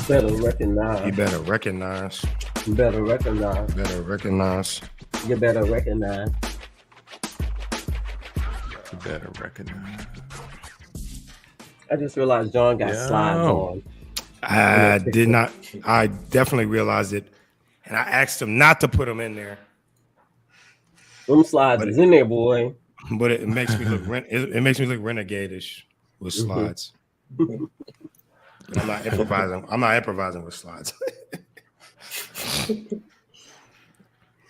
Better recognize. You better recognize. Better recognize. Better recognize. You better recognize. You better recognize. I just realized John got slides on. I did not. I definitely realized it, and I asked him not to put them in there. Them slides is in there, boy. But it makes me look it makes me look renegade-ish with slides. I'm not improvising. I'm not improvising with slides.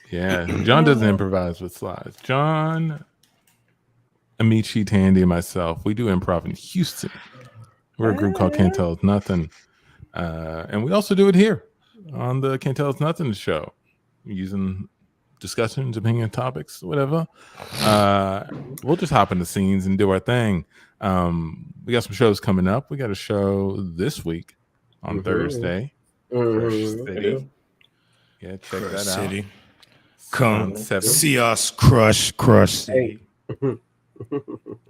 Yeah, John doesn't improvise with slides. John, Amici, Tandy, and myself, we do improv in Houston. We're a group called Can't Tell Us Nothing. And we also do it here on the Can't Tell Us Nothing show, using discussions, opinion topics, whatever. We'll just hop into scenes and do our thing. We got some shows coming up. We got a show this week on Thursday. Crush City. Yeah, check Crush that City. out. Come 7, see us crush City.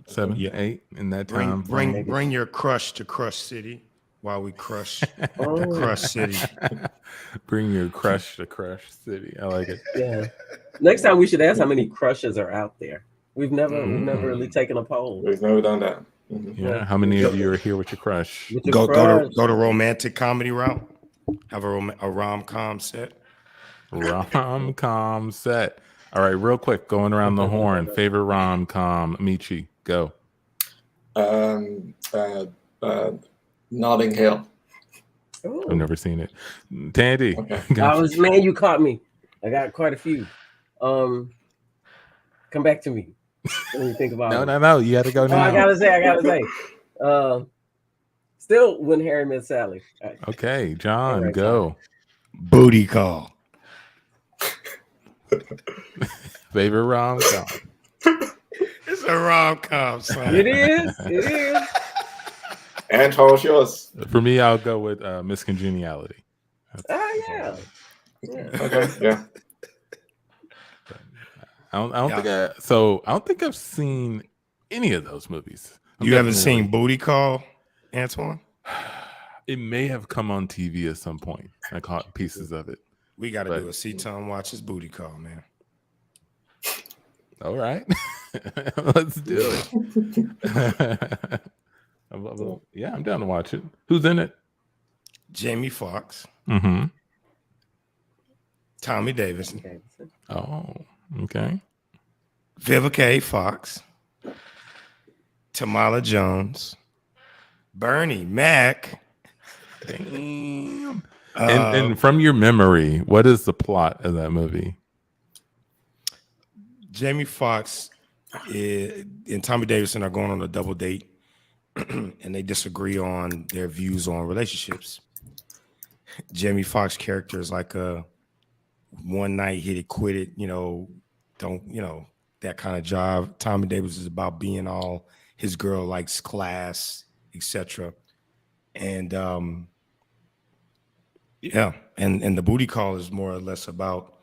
7, 8 in that time. Bring your crush to Crush City while we crush the Crush City. Bring your crush to Crush City. I like it. Yeah. Next time we should ask how many crushes are out there. We've never really taken a poll. We've never done that. Yeah. How many of you are here with your crush? With your crush. Go to romantic comedy route. Have a rom-com set. Rom-com set. All right, real quick, going around the horn. Favorite rom-com, Michi, go. Notting Hill. Oh. I've never seen it. Tandy. Okay. Man, you caught me. I got quite a few. Come back to me. Let me think about it. No. You got to go now. I gotta say. Still when Harry met Sally. Right. Okay, John, right, go. Booty call. Favorite rom-com. It's a rom-com, son. It is. And how was yours? For me, I'll go with Miss Congeniality. Yeah. Okay, yeah. I don't think I've seen any of those movies. You haven't seen Booty Call, Antoine? It may have come on TV at some point. I caught pieces of it. We got to do a CTUN Watches Booty Call, man. All right. Let's do it. Yeah, I'm down to watch it. Who's in it? Jamie Foxx. Mm-hmm. Tommy Davis. Oh, okay. Vivica A. Fox. Tamala Jones. Bernie Mac. Damn. And from your memory, what is the plot of that movie? Jamie Foxx and Tommy Davidson are going on a double date, and they disagree on their views on relationships. Jamie Foxx character is like a one night hit it, quit it, that kind of job. Tommy Davis is about being all his girl likes class, etc. And and the booty call is more or less about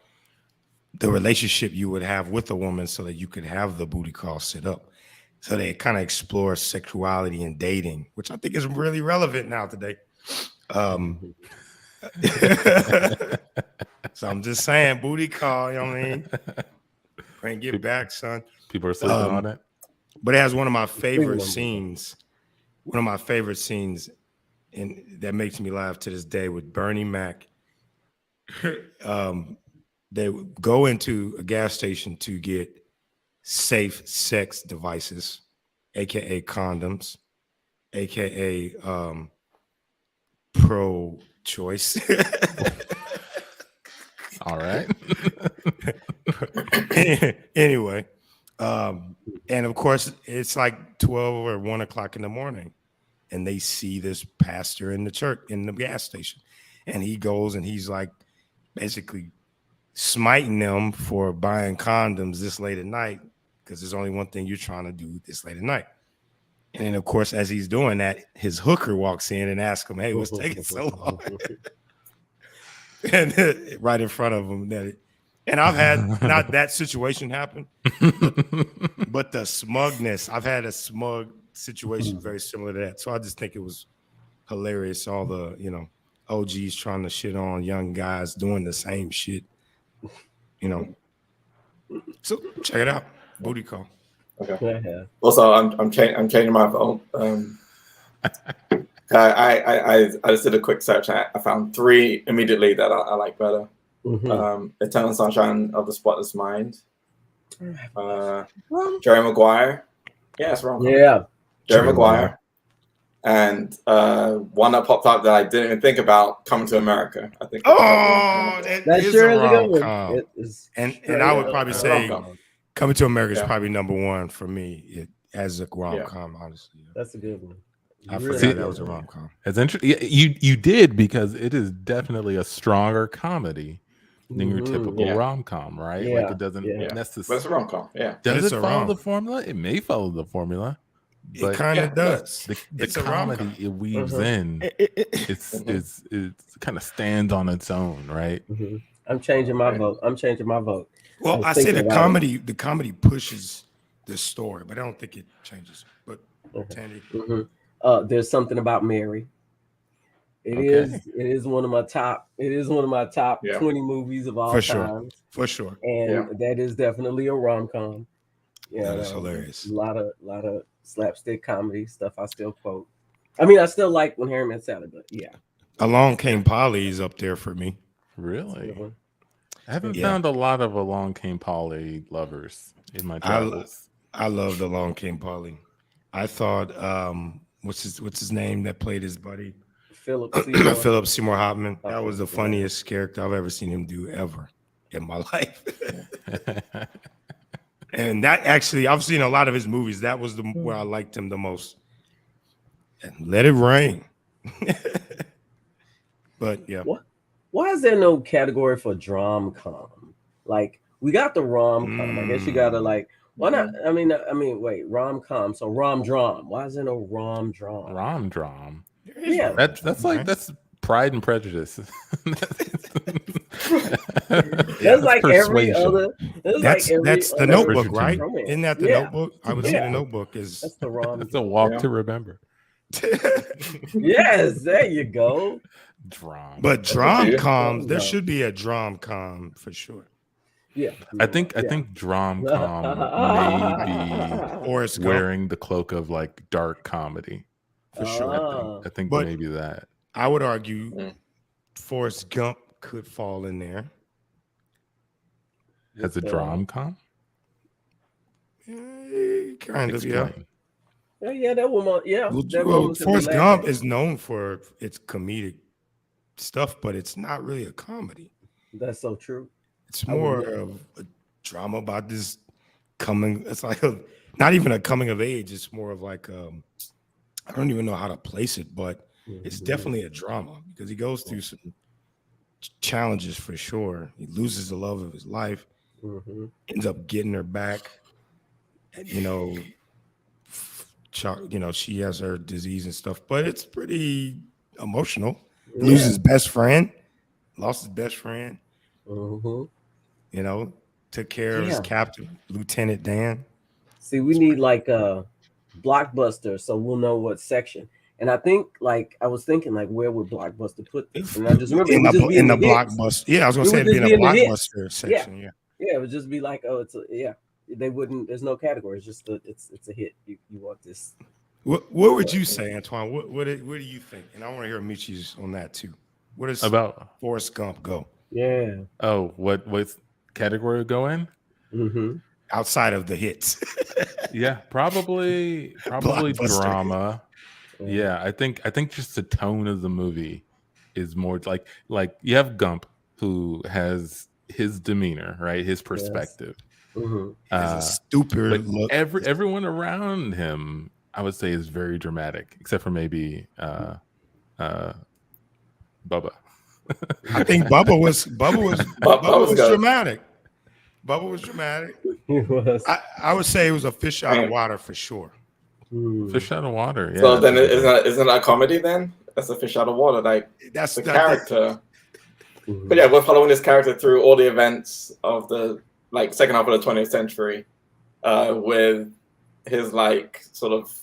the relationship you would have with a woman so that you could have the booty call set up. So they kind of explore sexuality and dating, which I think is really relevant now today. So I'm just saying, booty call, you know what I mean? Bring it back, son. People are sleeping on it. But it has one of my favorite scenes. One of my favorite scenes, and that makes me laugh to this day, with Bernie Mac. They go into a gas station to get safe sex devices, aka condoms, aka pro-choice. All right. Anyway, and of course it's like 12 or 1 o'clock in the morning, and they see this pastor in the church in the gas station, and he goes and he's like basically smiting them for buying condoms this late at night, because there's only one thing you're trying to do this late at night. And then of course, as he's doing that, his hooker walks in and asks him, "Hey, what's taking so long?" And right in front of him, and I've had not that situation happen, but the smugness. I've had a smug situation very similar to that. So I just think it was hilarious. All the OGs trying to shit on young guys doing the same shit. You know. So check it out. Booty Call. Okay. Yeah. Also, I'm changing my vote. I just did a quick search. I found 3 immediately that I like better. Eternal Sunshine of the Spotless Mind. Jerry Maguire. Yeah, it's wrong. Yeah. Jerry Maguire. And one that popped up that I didn't even think about, Coming to America. I think. That is sure a is a good rom-com. one. And I would probably say rom-com. Coming to America is probably number 1 for me as a rom-com, honestly. That's a good one. I forgot that was a rom-com. It's interesting. You did, because it is definitely a stronger comedy than your typical rom-com, right? Yeah. Like it doesn't necessarily. But it's a rom-com. Yeah. Does it follow the formula? It may follow the formula. It kind of does. The comedy it weaves in, it's kind of stands on its own, right? I'm changing my vote. Well, I say the comedy pushes the story, but I don't think it changes. But Tandy, there's something about Mary. It is one of my top. It is one of my top 20 movies of all time. For sure. And that is definitely a rom-com. Yeah, that is hilarious. A lot of slapstick comedy stuff I still quote. I mean, I still like When Harry Met Sally, but yeah. Along Came Polly's up there for me. Really? I haven't found a lot of Along Came Polly lovers in my travels. I loved Along Came Polly. I thought what's his name that played his buddy? Philip Seymour Hoffman. That was the funniest character I've ever seen him do ever in my life. And that actually, I've seen a lot of his movies. That was where I liked him the most. And Let It Rain. But yeah. Why is there no category for drom-com? Like, we got the rom-com. I guess you gotta like. Why not? I mean, wait, rom-com. So rom-drom. Why is there no rom-drom? Rom-drom. Yeah, that's like that's Pride and Prejudice. That's like every other. That's the Notebook, right? romance. Isn't that the Notebook? I would say the Notebook is. That's the rom. It's a walk to remember. Yes, there you go. Drom. But drom-coms, there should be a drom-com for sure. Yeah, I think drom-com may be wearing the cloak of like dark comedy. For sure. I think maybe that. I would argue Forrest Gump could fall in there. As a drom-com? Kind of, yeah. Yeah, that one. Yeah. Well, Forrest Gump is known for its comedic stuff, but it's not really a comedy. That's so true. It's more of a drama about this coming. It's like not even a coming of age. It's more of like I don't even know how to place it, but it's definitely a drama because he goes through some challenges for sure. He loses the love of his life, ends up getting her back. And, she has her disease and stuff, but it's pretty emotional. Loses his best friend, lost his best friend. Took care of his captain, Lieutenant Dan. See, we need like a Blockbuster, so we'll know what section. And I think, like, I was thinking, like, where would Blockbuster put this? And I just remember in the Blockbuster. Yeah, I was gonna say it'd be in the Blockbuster section. Yeah, it would just be like, they wouldn't. There's no category. It's just it's a hit. You want this. What would you say, Antoine? What do you think? And I want to hear Michi's on that too. What does about Forrest Gump go? Yeah. Oh, what category would go in? Outside of the hits. Yeah, probably drama. Yeah, I think just the tone of the movie is more like you have Gump, who has his demeanor, right? His perspective. A stupid look. Everyone around him, I would say, is very dramatic, except for maybe Bubba. I think Bubba was dramatic. Bubba was dramatic. He was. I would say it was a fish out of water for sure. Fish out of water. Yeah. So then isn't that a comedy then? That's a fish out of water. Like that's the character. But yeah, we're following this character through all the events of the second half of the 20th century, with his sort of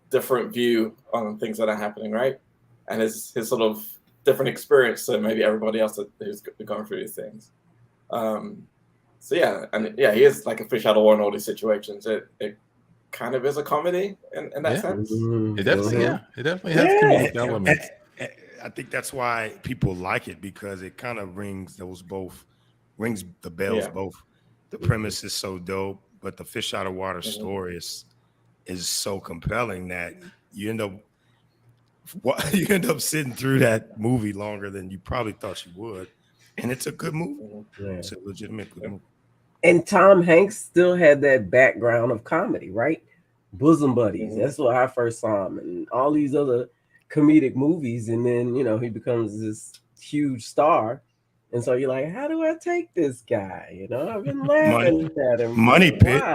different view on things that are happening, right? And his sort of different experience to maybe everybody else who's going through these things. So yeah, and yeah, he is like a fish out of water in all these situations. It kind of is a comedy in that sense. It definitely, it definitely has comedic elements. I think that's why people like it, because it kind of rings the bells both. The premise is so dope, but the fish out of water story is so compelling that you end up sitting through that movie longer than you probably thought you would. And it's a good movie. It's a legitimate good movie. And Tom Hanks still had that background of comedy, right? Bosom Buddies. That's what I first saw him, and all these other comedic movies. And then, you know, he becomes this huge star. And so you're like, how do I take this guy? You know, I've been laughing at him. Money Pit.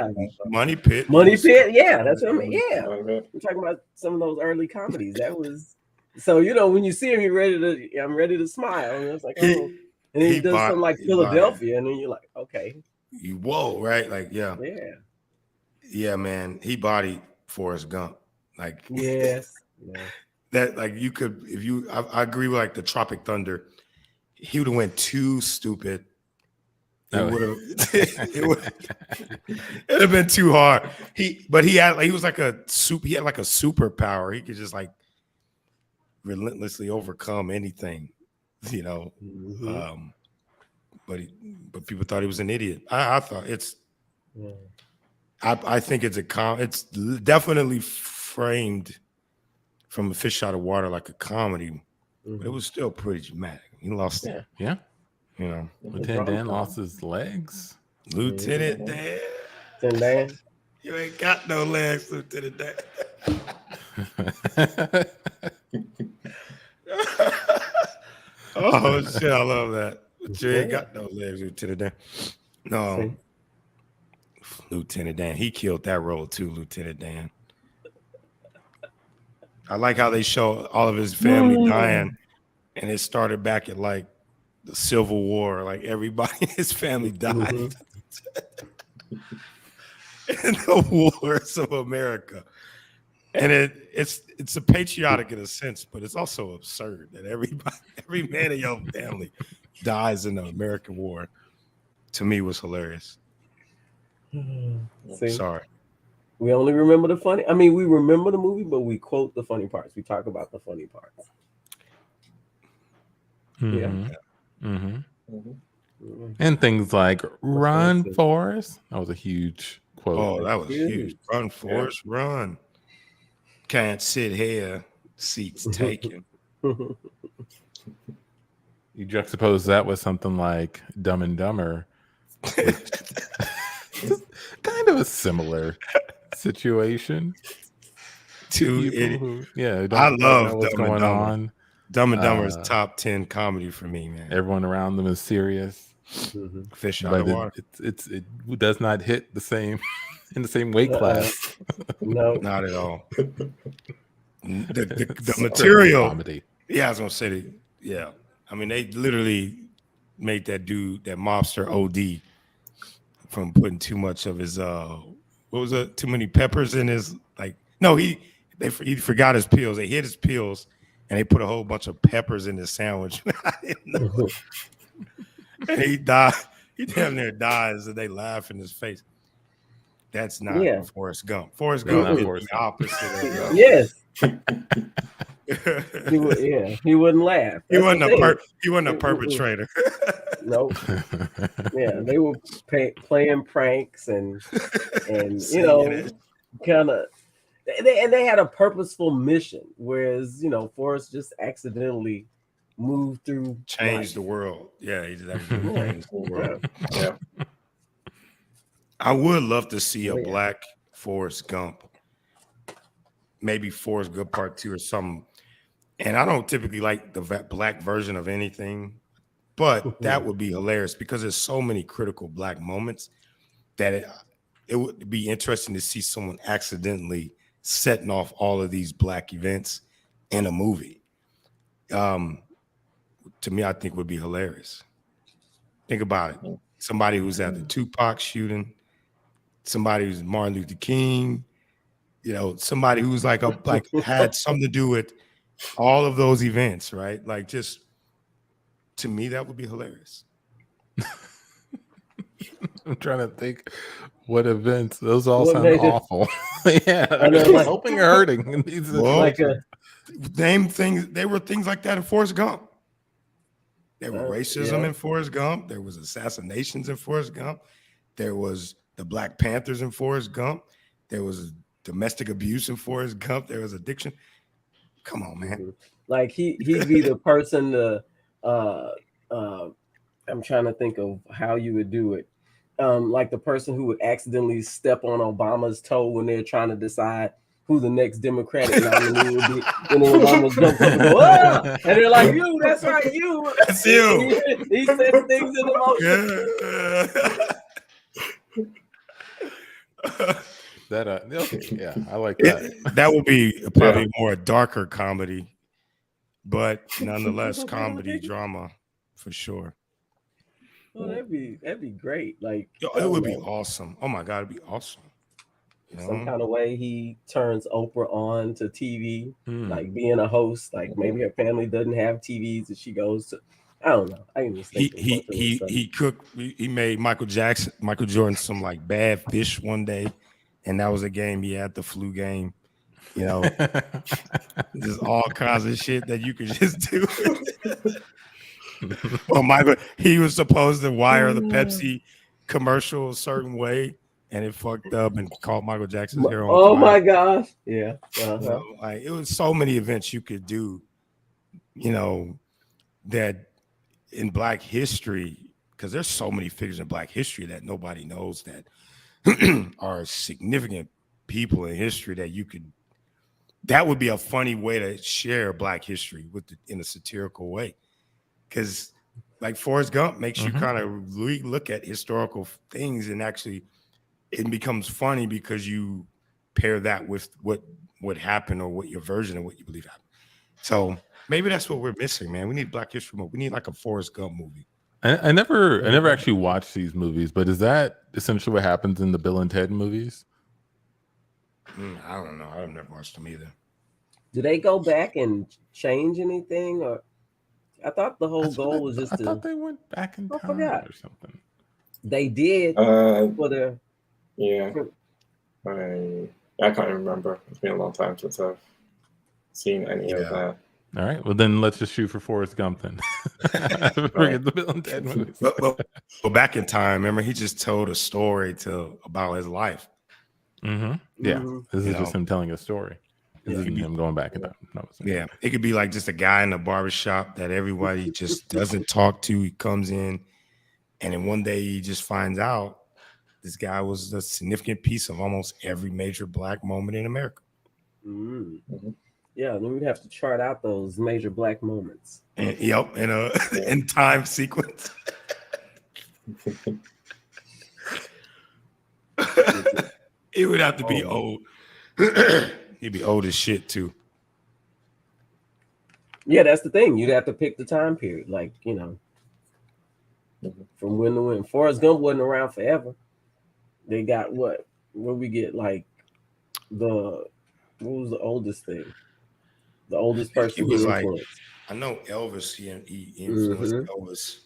Yeah, that's what I mean. Yeah. I'm talking about some of those early comedies. That was so, you know, when you see him, I'm ready to smile. And it's like, oh, and then he does something like Philadelphia, and then you're like, okay. Whoa, right? Like, yeah, man. He bodied Forrest Gump. Like, yes, that, like, you could, I agree with like the Tropic Thunder. He would have went too stupid. It would have been too hard. He had like a superpower. He could just like relentlessly overcome anything, you know. But people thought he was an idiot. I thought I think it's it's definitely framed from a fish out of water like a comedy, but it was still pretty dramatic. He lost it. Yeah. You know, Lieutenant Dan lost his legs. Lieutenant Dan. You ain't got no legs, Lieutenant Dan. Oh shit, I love that. But you ain't got no legs, Lieutenant Dan. No. Lieutenant Dan. He killed that role too, Lieutenant Dan. I like how they show all of his family dying, and it started back at like the Civil War. Like everybody in his family died in the wars of America. And it's a patriotic in a sense, but it's also absurd that every man in your family dies in the American War. To me, was hilarious. Sorry. We only remember the funny. I mean, we remember the movie, but we quote the funny parts. We talk about the funny parts. And things like "Run, Forrest." That was a huge quote. Oh, that was huge. Run, Forrest, run. Can't sit here. Seats taken. You juxtapose that with something like Dumb and Dumber. Kind of a similar situation. I love what's going on. Dumb and Dumber is top 10 comedy for me, man. Everyone around them is serious. Fish out of water. It does not hit the same in the same weight class. No, not at all. The material. Comedy. Yeah, I was gonna say that. Yeah, I mean they literally made that mobster OD from putting too much of his too many peppers in his he forgot his pills. They hid his pills and they put a whole bunch of peppers in his sandwich. I didn't know. And he died. He damn near dies and they laugh in his face. That's not Forrest Gump. Forrest Gump is the opposite of yes. He wouldn't laugh. He wasn't a perpetrator. Nope. Yeah, they were playing pranks and you know, kind of. They had a purposeful mission, whereas you know Forrest just accidentally moved through, changed the world. Yeah, he just accidentally changed the world. Yeah. I would love to see a black Forrest Gump, maybe Forrest Gump Part 2 or something. And I don't typically like the black version of anything, but that would be hilarious because there's so many critical black moments that it would be interesting to see someone accidentally setting off all of these black events in a movie. To me, I think would be hilarious. Think about it. Somebody who's at the Tupac shooting, somebody who's Martin Luther King, you know, somebody who's had something to do with, all of those events, right? Like, just to me, that would be hilarious. I'm trying to think what events. Those all What sound major- awful. Yeah, I know, like- hoping or hurting in these Well, like situations. name things. There were things like that in Forrest Gump. There were racism yeah. in Forrest Gump. There was assassinations in Forrest Gump. There was the Black Panthers in Forrest Gump. There was domestic abuse in Forrest Gump. There was addiction. Come on, man. Like he'd be the person to I'm trying to think of how you would do it. Like the person who would accidentally step on Obama's toe when they're trying to decide who the next Democratic nominee would be. And then Obama jumps up and goes, "Ah!" And they're like, "You, that's right, you." That's you. He sets things into motion. Okay, yeah, I like that. That would be probably more a darker comedy, but nonetheless, comedy drama for sure. Oh, that'd be great. Like, It would be awesome. Oh my God, it'd be awesome. Some kind of way he turns Oprah on to TV, like being a host. Like maybe her family doesn't have TVs, and she goes to. I don't know. I can just think he made Michael Jordan some like bad fish one day, and that was a game he had, the flu game. You know, there's all kinds of shit that you could just do. Well, Michael, he was supposed to wire the Pepsi commercial a certain way, and it fucked up and caught Michael Jackson's hair on fire. My gosh. Yeah. You know, like, it was so many events you could do, you know, that in Black history, because there's so many figures in Black history that nobody knows that are significant people in history that would be a funny way to share Black history in a satirical way. Because like Forrest Gump makes you kind of look at historical things, and actually it becomes funny because you pair that with what happened or what your version of what you believe happened. So maybe that's what we're missing, man. We need Black history movie. We need like a Forrest Gump movie. I never actually watched these movies, but is that essentially what happens in the Bill and Ted movies? I don't know. I've never watched them either. Do they go back and change anything, or I thought the whole goal was just I thought they went back in time or something. They did for the I can't remember. It's been a long time since I've seen any of that. All right. Well, then let's just shoot for Forrest Gump then. Forget the Bill and Ted movies. Well, back in time, remember, he just told a story about his life. Yeah. This is just him telling a story. This isn't him going back in time. No, yeah. It could be like just a guy in a barbershop that everybody just doesn't talk to. He comes in, and then one day he just finds out this guy was a significant piece of almost every major Black moment in America. Yeah, then we'd have to chart out those major Black moments. In time sequence. It would have to be old. He'd be old as shit too. Yeah, that's the thing. You'd have to pick the time period, like, you know, from when to when. Forrest Gump wasn't around forever. They got what we get, like what was the oldest thing? The oldest person he was who like, influenced. I know Elvis. He influenced Elvis.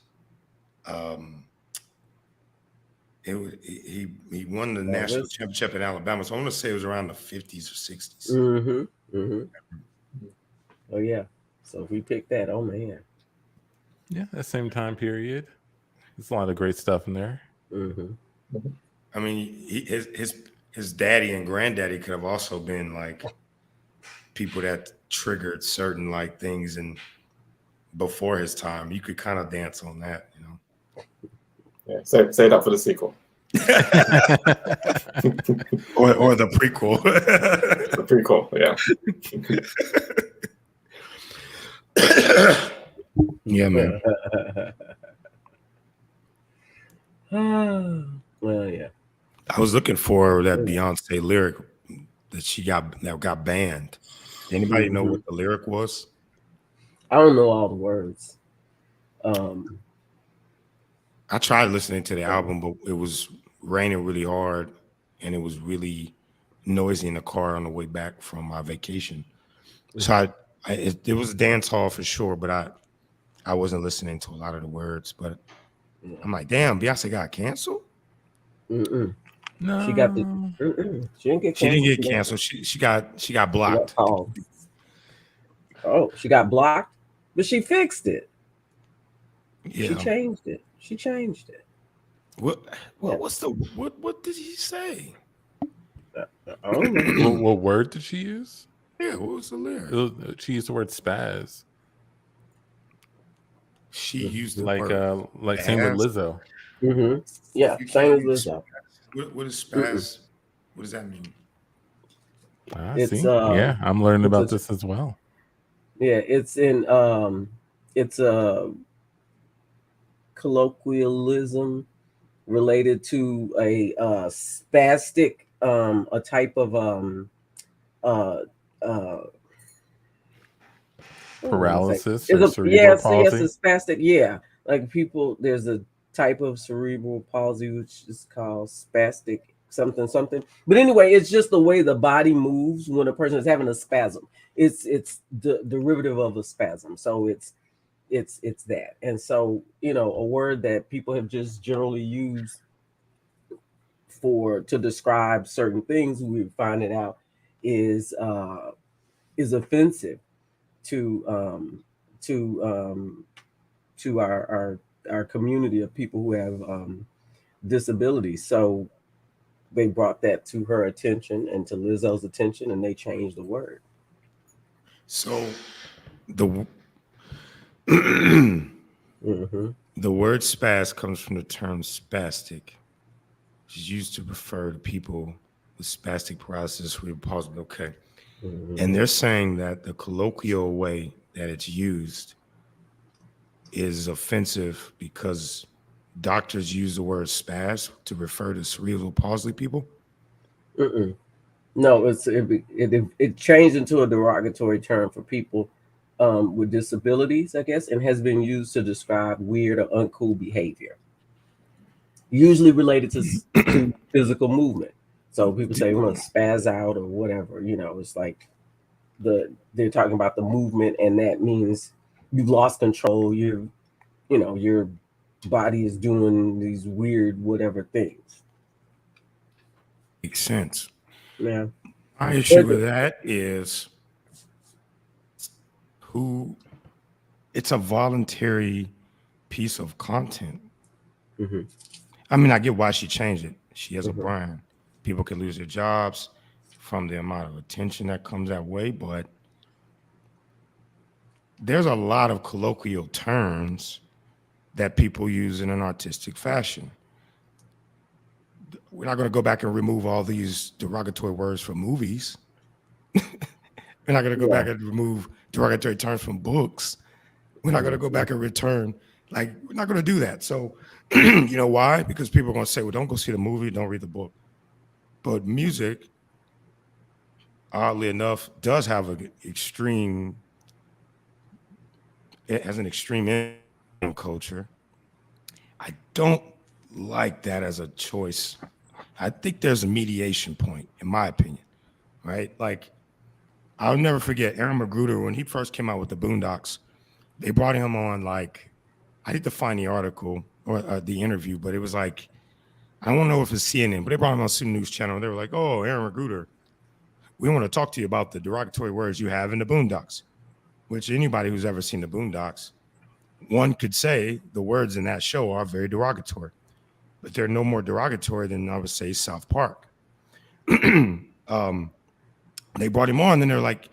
He won the national championship in Alabama, so I want to say it was around the 50s or 60s. Oh yeah. So if we pick that, oh man. Yeah, that same time period. There's a lot of great stuff in there. I mean, his daddy and granddaddy could have also been like people that triggered certain like things and before his time. You could kind of dance on that, you know. Yeah, say it up for the sequel. or the prequel. The prequel, yeah. Yeah, man. Well, yeah. I was looking for that Beyonce lyric that got banned. Anybody know what the lyric was? I don't know all the words. I tried listening to the album, but it was raining really hard, and it was really noisy in the car on the way back from my vacation. So It was a dance hall for sure, but I wasn't listening to a lot of the words. But I'm like, damn, Beyonce got canceled. No, She got the. She didn't get She canceled. didn't get canceled. She got blocked. Oh, she got blocked, but she fixed it. Yeah. She changed it. What did he say? I don't know. What word did she use? Yeah, what was the lyric? She used the word spaz. She used the like word same with Lizzo. Yeah, same as Lizzo. What is spaz? What does that mean? It's yeah, I'm learning about this as well. Yeah, it's in it's a colloquialism related to a spastic a type of paralysis or cerebral palsy. Yes, it's spastic. Yeah, like people, there's a type of cerebral palsy which is called spastic something. But anyway, it's just the way the body moves when a person is having a spasm. It's the derivative of a spasm. So it's that. And so, you know, a word that people have just generally used to describe certain things, we're finding out is offensive to our community of people who have disabilities. So they brought that to her attention and to Lizzo's attention, and they changed the word. So the the word spaz comes from the term spastic, which is used to refer to people with spastic paralysis, cerebral palsy. Okay. And they're saying that the colloquial way that it's used is offensive because doctors use the word spaz to refer to cerebral palsy people. No, it changed into a derogatory term for people with disabilities, I guess, and has been used to describe weird or uncool behavior, usually related to physical movement. So people say, "I'm gonna spaz out" or whatever. You know, it's like they're talking about the movement, and that means you've lost control. Your body is doing these weird whatever things. Makes sense. Yeah. My issue with that is it's a voluntary piece of content. I mean, I get why she changed it. She has a brand. People can lose their jobs from the amount of attention that comes that way, but there's a lot of colloquial terms that people use in an artistic fashion. We're not going to go back and remove all these derogatory words from movies. We're not going to go back and remove derogatory terms from books. We're not going to go back and return. Like, we're not going to do that. So, you know why? Because people are going to say, well, don't go see the movie, don't read the book. But music, oddly enough, does have an extreme culture. I don't like that as a choice. I think there's a mediation point, in my opinion, right? Like, I'll never forget Aaron McGruder, when he first came out with the Boondocks, they brought him on, like, I need to find the article or the interview, but it was like, I don't know if it's CNN, but they brought him on some news channel. They were like, oh, Aaron McGruder, we want to talk to you about the derogatory words you have in the Boondocks, which anybody who's ever seen the Boondocks, one could say the words in that show are very derogatory, but they're no more derogatory than, I would say, South Park. They brought him on, and they're like,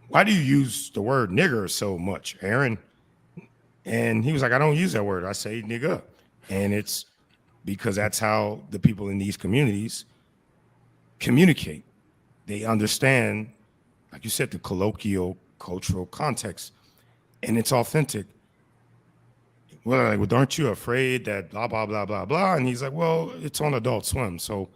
why do you use the word nigger so much, Aaron? And he was like, I don't use that word. I say nigga. And it's because that's how the people in these communities communicate. They understand, like you said, the colloquial cultural context, and it's authentic. Well, like, aren't you afraid that blah, blah, blah, blah, blah? And he's like, well, it's on Adult Swim. So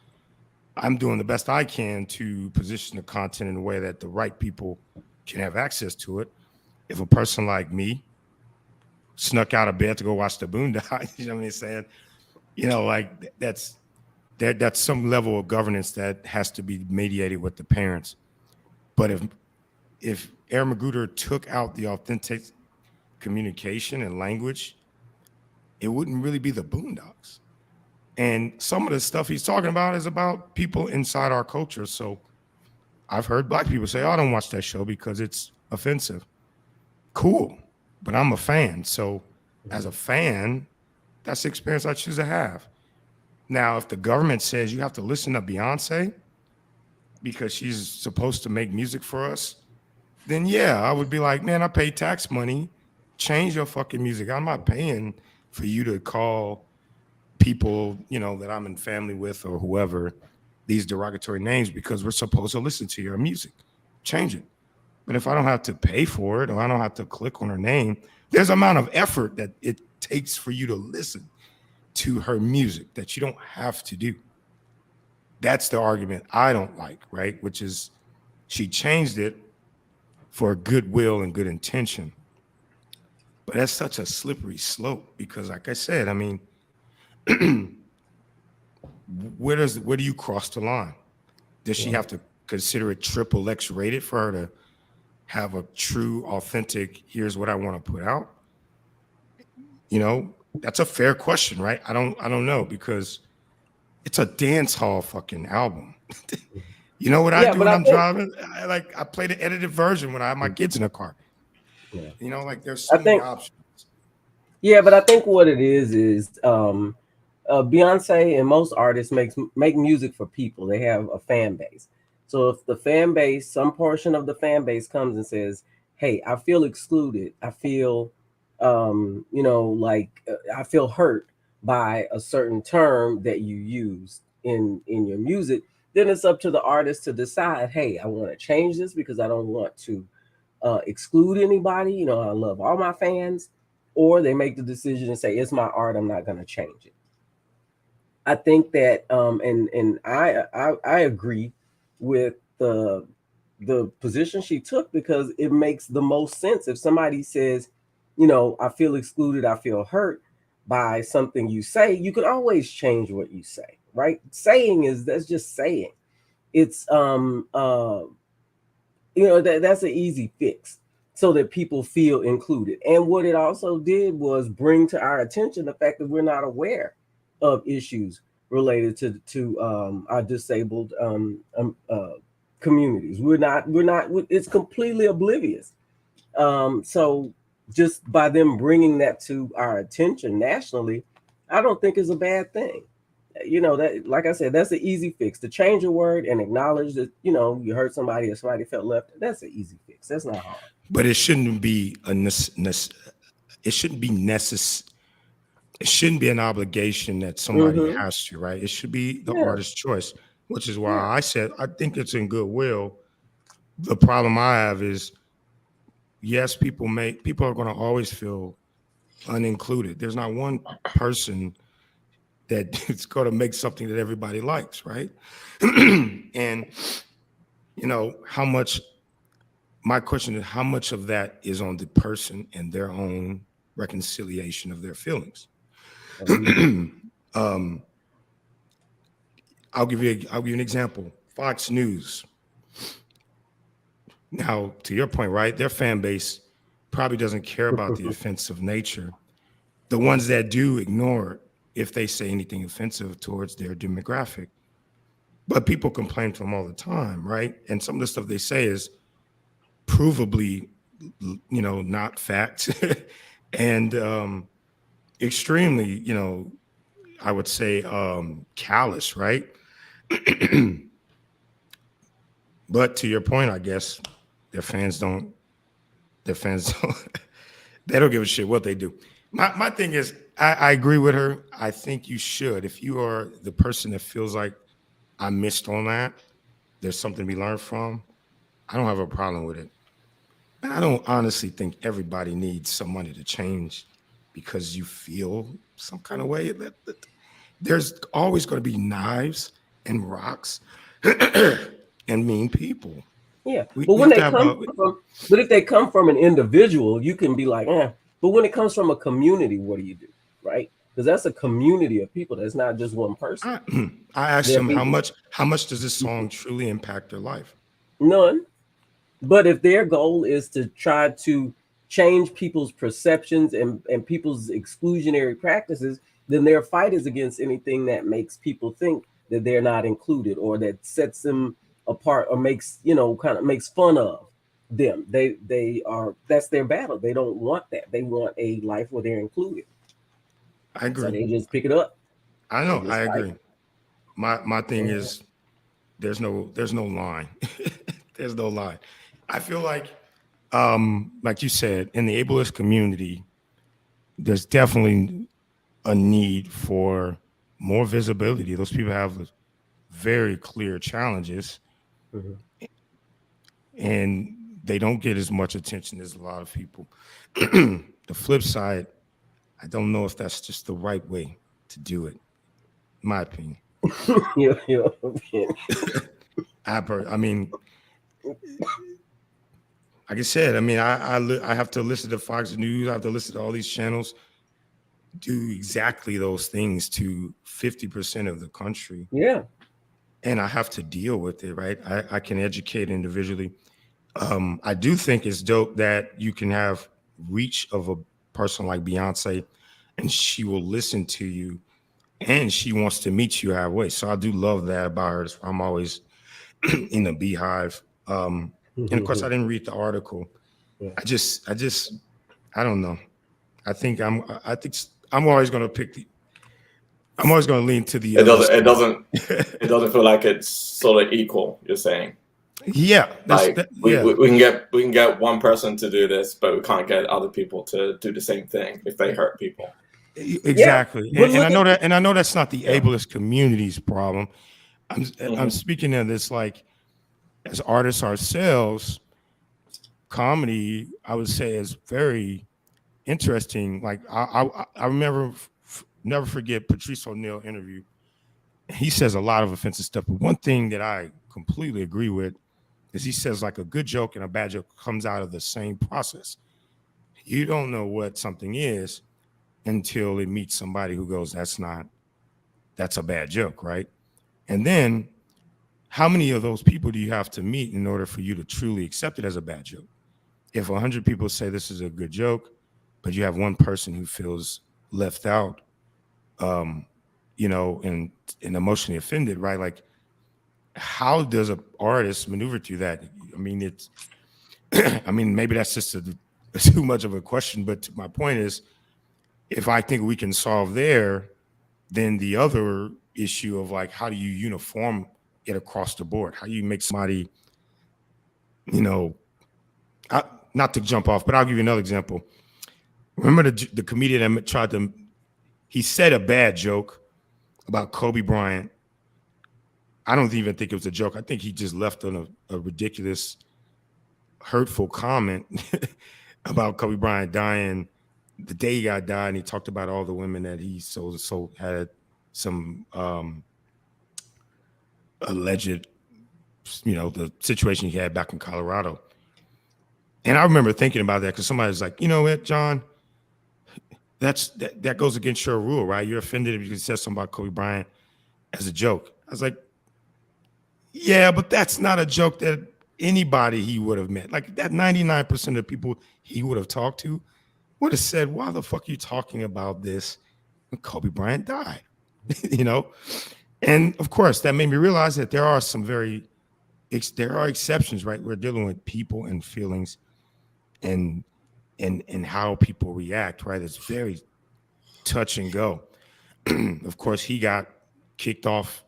I'm doing the best I can to position the content in a way that the right people can have access to it. If a person like me snuck out of bed to go watch the Boondocks, you know what I'm saying? You know, like that's some level of governance that has to be mediated with the parents. But if if Aaron Magruder took out the authentic communication and language, it wouldn't really be the Boondocks. And some of the stuff he's talking about is about people inside our culture. So I've heard Black people say, oh, I don't watch that show because it's offensive. Cool, but I'm a fan. So as a fan, that's the experience I choose to have. Now, if the government says you have to listen to Beyonce because she's supposed to make music for us, then yeah, I would be like, man, I pay tax money. Change your fucking music. I'm not paying for you to call people, you know, that I'm in family with or whoever these derogatory names because we're supposed to listen to your music. Change it. But if I don't have to pay for it or I don't have to click on her name, there's an amount of effort that it takes for you to listen to her music that you don't have to do. That's the argument I don't like, right? Which is she changed it for goodwill and good intention. But that's such a slippery slope because, like I said, I mean, where do you cross the line? Does she have to consider it XXX rated for her to have a true, authentic, here's what I want to put out? You know, that's a fair question, right? I don't know because it's a dance hall fucking album. You know what I do when I'm driving? I play the edited version when I have my kids in the car. Yeah. You know, like there's so many options. Yeah, but I think what it is Beyonce and most artists make music for people. They have a fan base. So if the fan base, some portion of the fan base comes and says, hey, I feel excluded. I feel, I feel hurt by a certain term that you use in your music, then it's up to the artist to decide, hey, I want to change this because I don't want to exclude anybody. You know, I love all my fans. Or they make the decision and say, it's my art, I'm not going to change it. I think that, and I agree with the position she took because it makes the most sense. If somebody says, you know, I feel excluded, I feel hurt by something you say, you can always change what you say, right? That's just saying. It's that's an easy fix so that people feel included. And what it also did was bring to our attention the fact that we're not aware of issues related to our disabled communities. We're not. It's completely oblivious. So just by them bringing that to our attention nationally, I don't think is a bad thing. You know, that, like I said, that's an easy fix. To change a word and acknowledge that, you know, you hurt somebody or somebody felt left. That's an easy fix. That's not hard. But it shouldn't be it shouldn't be necessary. It shouldn't be an obligation that somebody has to, right? It should be the artist's choice, which is why I said I think it's in goodwill. The problem I have is, yes, people are going to always feel unincluded. There's not one person that it's going to make something that everybody likes, right? And you know, my question is, how much of that is on the person and their own reconciliation of their feelings? I'll give you an example. Fox News. Now, to your point, right? Their fan base probably doesn't care about the offensive nature. The ones that do ignore it if they say anything offensive towards their demographic. But people complain to them all the time, right? And some of the stuff they say is provably, you know, not fact and extremely, you know, I would say callous, right? But to your point, I guess their fans don't they don't give a shit what they do. My thing is, I agree with her. I think you should. If you are the person that feels like I missed on that, there's something to be learned from, I don't have a problem with it. And I don't honestly think everybody needs some money to change because you feel some kind of way. There's always going to be knives and rocks and mean people. Yeah, but if they come from an individual, you can be like, eh. But when it comes from a community, what do you do, right? Because that's a community of people. That's not just one person. I asked him how much does this song truly impact their life? None. But if their goal is to try to change people's perceptions and people's exclusionary practices, then their fight is against anything that makes people think that they're not included or that sets them apart or makes, kind of makes fun of them. They are, that's their battle. They don't want that. They want a life where they're included. I So agree. they just pick it up. I know. I Fight. agree. My thing is there's no line. There's no line. I feel like you said, in the ableist community, there's definitely a need for more visibility. Those people have very clear challenges, and they don't get as much attention as a lot of people. The flip side, I don't know if that's just the right way to do it, in my opinion. I mean, like I said, I mean, I have to listen to Fox News. I have to listen to all these channels do exactly those things to 50% of the country. Yeah. And I have to deal with it, right? I can educate individually. I do think it's dope that you can have reach of a person like Beyonce, and she will listen to you, and she wants to meet you halfway. So I do love that about her. I'm always in the beehive. And of course, I didn't read the article. Yeah. I don't know. I think I'm always going to I'm always going to lean to the. It doesn't feel like it's sort of equal. You're saying. Yeah, we can get one person to do this, but we can't get other people to do the same thing if they hurt people. Exactly, yeah. And I know that's not the ableist community's problem. I'm speaking of this like as artists ourselves. Comedy, I would say, is very interesting. Like I remember, never forget Patrice O'Neal interview. He says a lot of offensive stuff, but one thing that I completely agree with is he says like a good joke and a bad joke comes out of the same process. You don't know what something is until it meets somebody who goes, that's a bad joke, right? And then how many of those people do you have to meet in order for you to truly accept it as a bad joke? If 100 people say this is a good joke, but you have one person who feels left out, and emotionally offended, right? Like, how does an artist maneuver through that? I mean, maybe that's just too much of a question, but my point is, if I think we can solve there, then the other issue of like, how do you uniform it across the board? How do you make somebody, not to jump off, but I'll give you another example. Remember the comedian that he said a bad joke about Kobe Bryant. I don't even think it was a joke. I think he just left on a ridiculous, hurtful comment about Kobe Bryant dying the day he died, and he talked about all the women that he so had some alleged, the situation he had back in Colorado. And I remember thinking about that because somebody was like, you know what, John, that goes against your rule, right? You're offended if you said something about Kobe Bryant as a joke. I was like, yeah, but that's not a joke that anybody he would have met. Like that 99% of the people he would have talked to would have said, why the fuck are you talking about this when Kobe Bryant died? And of course, that made me realize that there are exceptions, right? We're dealing with people and feelings and how people react, right? It's very touch and go. Of course, he got kicked off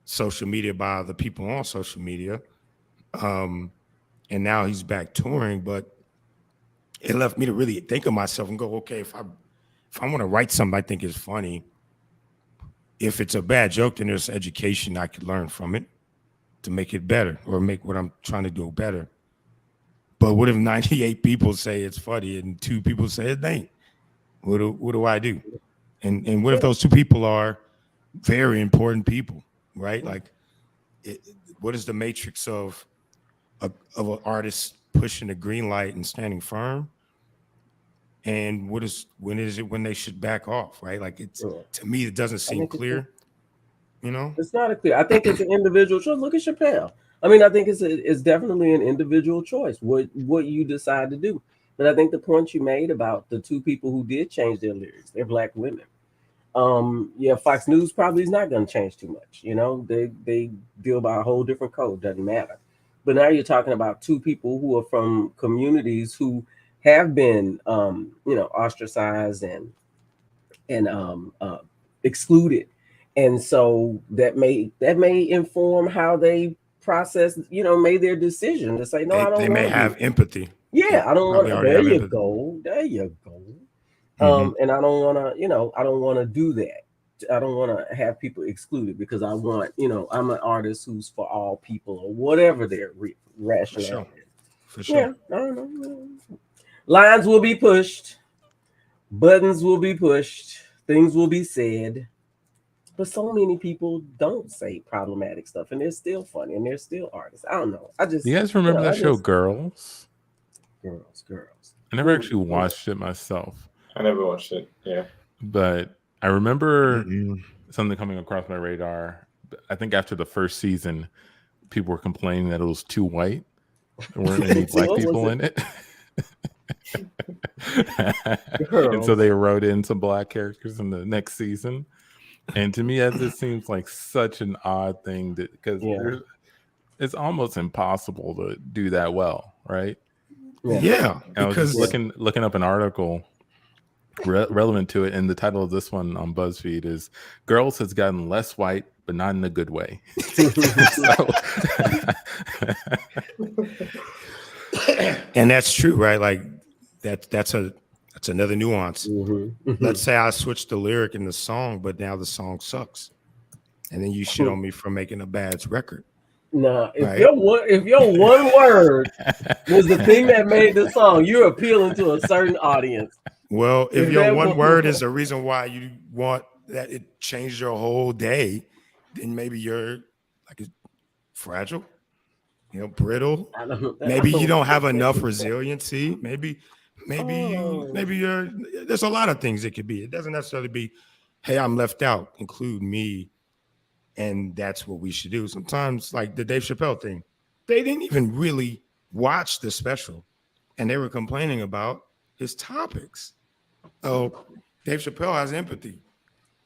social media by the people on social media. And now he's back touring, but it left me to really think of myself and go, okay, if I want to write something I think is funny, if it's a bad joke, then there's education I could learn from it to make it better or make what I'm trying to do better. But what if 98 people say it's funny and 2 people say it ain't? What do I do? And what if those 2 people are very important people, right? Like, what is the matrix of an artist pushing the green light and standing firm? And when is it when they should back off, right? Like, to me, it doesn't seem clear. It's not clear. I think it's an individual choice. Look at Chappelle. I mean, I think it's definitely an individual choice what you decide to do. But I think the point you made about the two people who did change their lyrics, they're black women. Yeah, Fox News probably is not going to change too much. You know, they deal by a whole different code. Doesn't matter. But now you're talking about two people who are from communities who have been, ostracized and excluded, and so that may inform how they process. Made their decision to say, no, I don't They may want to have be. empathy. Yeah, I don't Probably want. already There have you empathy. go. There you go. Mhm. And I don't want to, I don't want to do that. I don't want to have people excluded because I want, I'm an artist who's for all people or whatever their For rationale sure. is. For Yeah, sure. I don't know. Lines will be pushed, buttons will be pushed, things will be said. But so many people don't say problematic stuff, and they're still funny, and they're still artists. I don't know. You guys remember that show, Girls? Girls. I never actually watched it myself. I never watched it. Yeah, but I remember Mm-mm. something coming across my radar. I think after the first season, people were complaining that it was too white. There weren't any black people in it. And so they wrote in some black characters in the next season. And to me, that just seems like such an odd thing because it's almost impossible to do that well, right? Yeah, and I was just looking up an article relevant to it, and the title of this one on BuzzFeed is "Girls has gotten less white, but not in a good way." And that's true, right? Like that's another nuance. Mm-hmm. Let's say I switch the lyric in the song, but now the song sucks, and then you shit on me for making a bad record. Nah, if your one word was the thing that made the song, you're appealing to a certain audience. Well, if your one word is the reason why you want that it changed your whole day, then maybe you're like fragile, brittle. Maybe you don't have enough resiliency. Maybe you're. There's a lot of things it could be. It doesn't necessarily be, hey, I'm left out. Include me. And that's what we should do. Sometimes, like the Dave Chappelle thing, they didn't even really watch the special, and they were complaining about his topics. Oh, Dave Chappelle has empathy,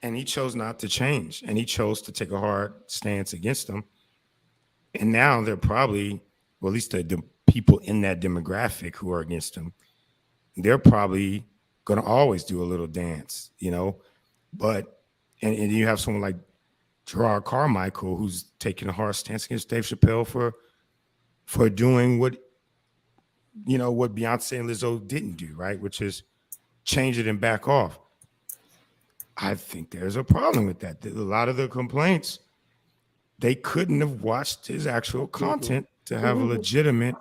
and he chose not to change, and he chose to take a hard stance against them. And now they're probably, well, at least the people in that demographic who are against him, they're probably going to always do a little dance, But and you have someone like Gerard Carmichael, who's taking a hard stance against Dave Chappelle for doing what Beyonce and Lizzo didn't do, right? Which is change it and back off. I think there's a problem with that. A lot of the complaints, they couldn't have watched his actual content to have a legitimate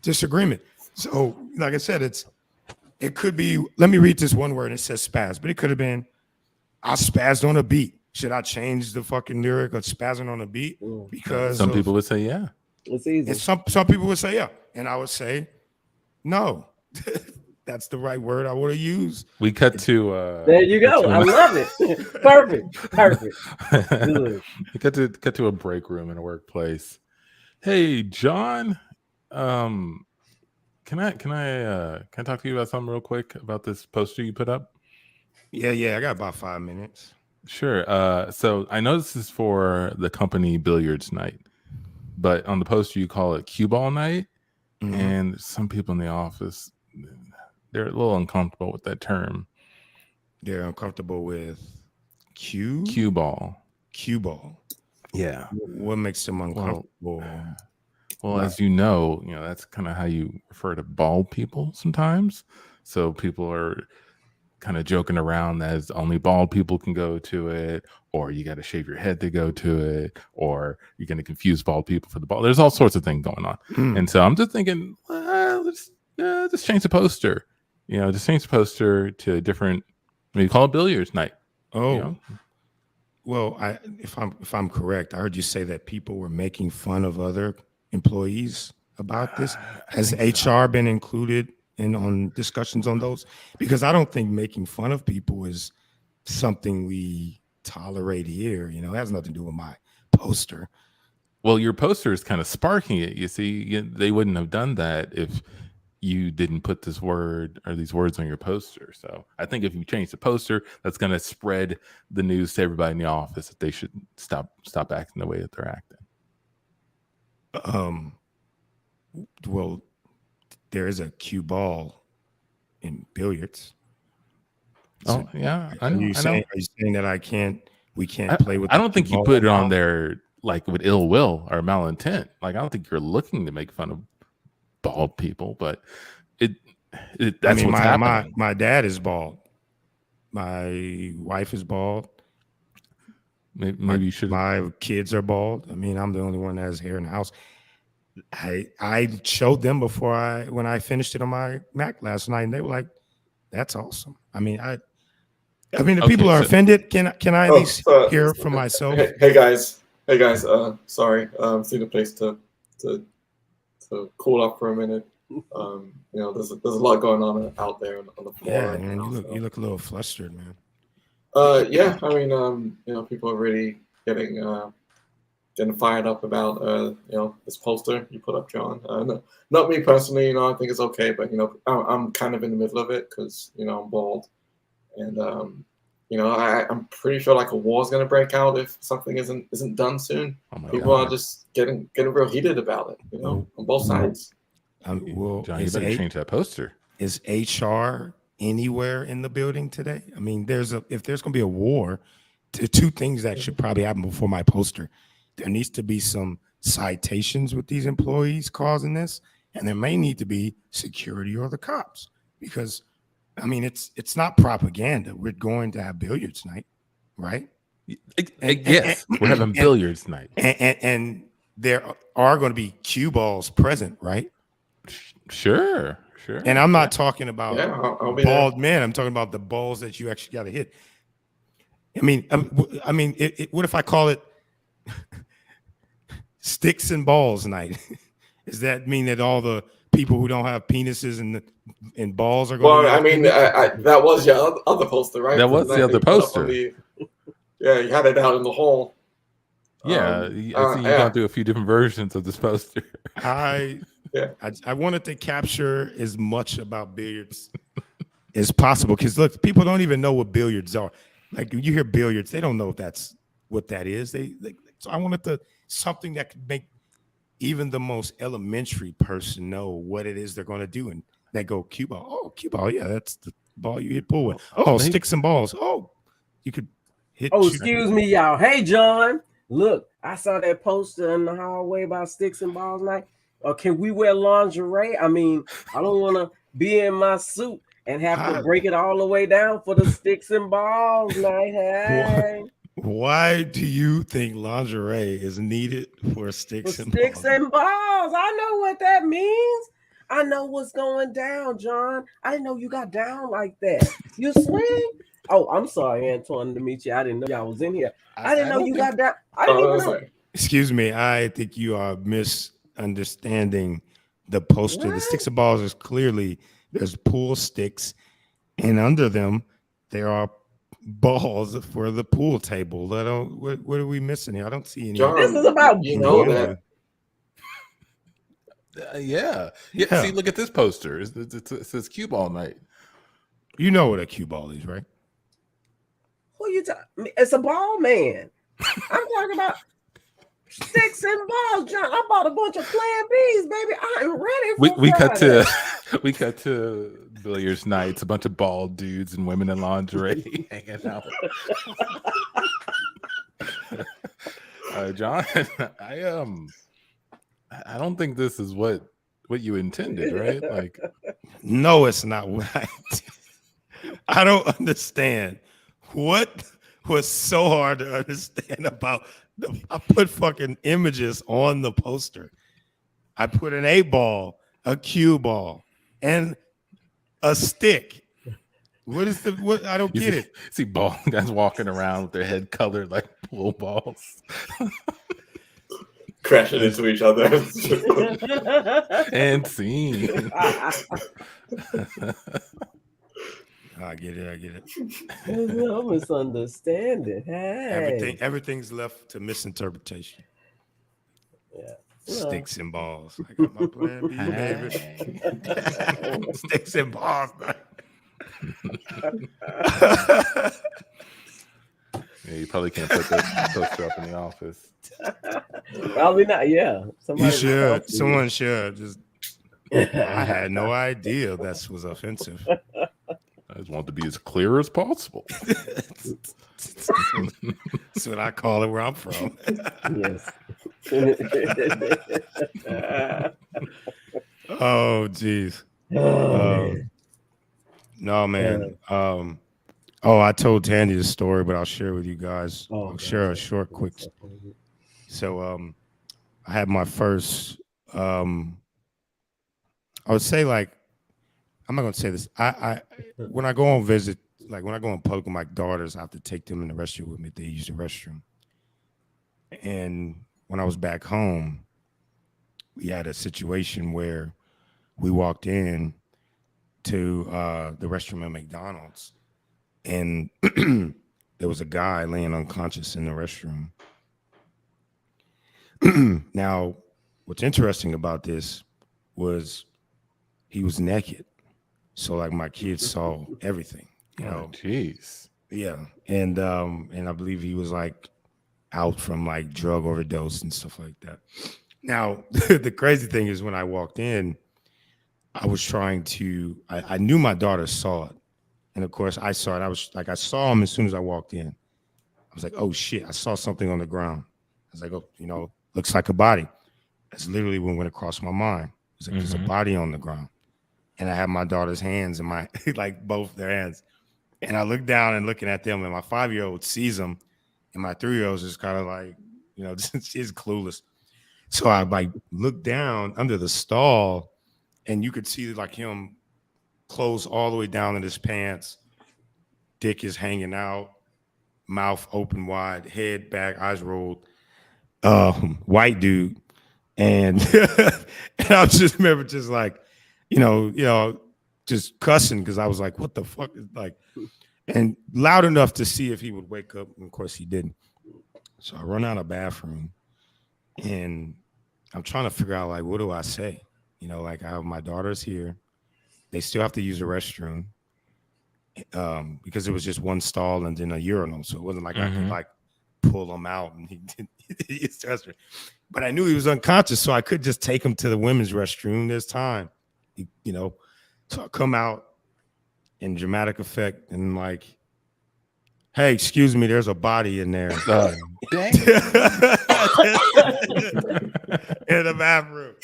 disagreement. So, like I said, it could be, let me read this one word. It says spaz, but it could have been, I spazzed on a beat. Should I change the fucking lyric of spazzing on a beat? Because some people would say, yeah. It's easy. And some people would say, yeah. And I would say, no. That's the right word I would have used. We cut to there you go. I love it. Perfect. Good. We cut to a break room in a workplace. Hey, John, can I talk to you about something real quick about this poster you put up? Yeah, I got about 5 minutes. Sure. So I know this is for the company billiards night, but on the poster you call it cue ball night, and some people in the office, they're a little uncomfortable with that term. They're uncomfortable with cue ball. Cue ball. Yeah. What makes them uncomfortable? Well, as you know, that's kind of how you refer to bald people sometimes. So people are kind of joking around as only bald people can go to it, or you got to shave your head to go to it, or you're going to confuse bald people for the ball. There's all sorts of things going on. And so I'm just thinking, let's just change the poster. Just change the poster to a different, maybe call it billiards night. Oh, well, if I'm correct, I heard you say that people were making fun of other employees about this. Has HR been included on discussions on those? Because I don't think making fun of people is something we tolerate here. It has nothing to do with my poster. Well, your poster is kind of sparking it. You see, they wouldn't have done that if you didn't put this word or these words on your poster. So I think if you change the poster, that's going to spread the news to everybody in the office that they should stop acting the way that they're acting. Well, there is a cue ball in billiards. So, yeah, I know. Are you saying that we can't play with? I don't think you put it on there like with ill will or malintent. Like, I don't think you're looking to make fun of bald people, but that's what's happening. My dad is bald. My wife is bald. Maybe you should. My kids are bald. I mean, I'm the only one that has hair in the house. I showed them when I finished it on my Mac last night, and they were like, "That's awesome." I mean, the people are offended. Can I at least hear from myself? Hey guys. Sorry. See the place to cool up for a minute. There's a lot going on out there on the floor. Yeah, man, you look a little flustered, man. Yeah, I mean, people are really getting fired up about this poster you put up, John. Not me personally, I think it's okay, but I'm kind of in the middle of it because I'm bald, and I'm pretty sure like a war's gonna break out if something isn't done soon. People are just getting real heated about it, on both sides. Well, John, you better change that poster. Is HR anywhere in the building today? I mean, if there's going to be a war, two things that should probably happen before my poster. There needs to be some citations with these employees causing this, and there may need to be security or the cops, because I mean, it's not propaganda. We're going to have billiards night, right? Yes, we're having billiards night, and there are going to be cue balls present, right? Sure. And I'm not talking about I'll bald men. I'm talking about the balls that you actually got to hit. I mean, what if I call it sticks and balls night? Does that mean that all the people who don't have penises and balls are going? Well, I mean, that was your other poster, right? That was the other poster. Yeah, you had it out in the hall. Yeah, I see you've gone through a few different versions of this poster. I wanted to capture as much about billiards as possible, because look, people don't even know what billiards are. Like, you hear billiards, they don't know if that's what that is. So I wanted something that could make even the most elementary person know what it is they're going to do, and they go cue ball. Oh, cue ball, yeah, that's the ball you hit pool with. Oh, sticks and balls. Oh, you could hit. Oh, excuse me, y'all. Hey, John, look, I saw that poster in the hallway about sticks and balls night. Or can we wear lingerie? I mean, I don't want to be in my suit and have to break it all the way down for the sticks and balls night. Hey. Why do you think lingerie is needed for sticks and balls? Sticks and balls. I know what that means. I know what's going down, John. I didn't know you got down like that. You swing? Oh, I'm sorry, Antoine, to meet you. I didn't know y'all was in here. I didn't know you got down. I didn't even know. Excuse me. I think you are misunderstanding the poster. What? The sticks and balls is clearly there's pool sticks, and under them there are balls for the pool table. What are we missing here? I don't see any. John, this is about that. Yeah. See, look at this poster. It says cue ball night. You know what a cue ball is, right? Who you talking? It's a ball man. I'm talking about sticks and balls, John. I bought a bunch of Plan Bs, baby. I'm ready for we cut to billiards nights, a bunch of bald dudes and women in lingerie hanging out. John, I don't think this is what you intended, right? Like, no, it's not what I don't understand what was so hard to understand about. I put fucking images on the poster. I put an 8-ball, a cue ball, and a stick. What? I don't get it. See ball guys walking around with their head colored like pool balls. Crashing into each other. And scene. I get it. No misunderstanding. Hey. Everything's left to misinterpretation. Yeah. Sticks and balls. I got my plan B, baby. Sticks and balls. Yeah, you probably can't put that poster up in the office. Probably not. Yeah. You should. Someone should. Just. I had no idea that was offensive. I just want to be as clear as possible. That's what I call it where I'm from. Yes. Oh, geez. No, man. I told Tandy the story, but I'll share with you guys. I'll share a short, quick. So, I had my first. I would say, like, I'm not gonna say this. I when I go on visit, like when I go in public with my daughters, I have to take them in the restroom with me if they use the restroom. And when I was back home, we had a situation where we walked in to the restroom at McDonald's, and there was a guy laying unconscious in the restroom. Now, what's interesting about this was he was naked. So like my kids saw everything, you know. Jeez. Yeah. And I believe he was like out from like drug overdose and stuff like that. Now, the crazy thing is when I walked in, I was trying to, I knew my daughter saw it. And of course I saw it. I saw him as soon as I walked in. I was like, oh shit, I saw something on the ground. I was like, oh, you know, looks like a body. That's literally what went across my mind. It was like, there's a body on the ground. And I have my daughter's hands in my, like both their hands. And I look down and looking at them, and my 5-year-old sees them. And my 3-year-old is kind of like, you know, she's clueless. So I like look down under the stall, and you could see like him clothes all the way down in his pants. Dick is hanging out, mouth open wide, head back, eyes rolled. White dude. And, and I just remember just like, you know, just cussing because I was like, what the fuck is like, and loud enough to see if he would wake up. And of course he didn't. So I run out of bathroom and I'm trying to figure out like, what do I say? You know, like I have my daughters here. They still have to use the restroom because it was just one stall and then a urinal. So it wasn't like I could like pull him out and he didn't use the restroom. But I knew he was unconscious, so I could just take him to the women's restroom. There's time. You know, so I come out in dramatic effect and like, hey, excuse me, there's a body in there. Dang. In the bathroom.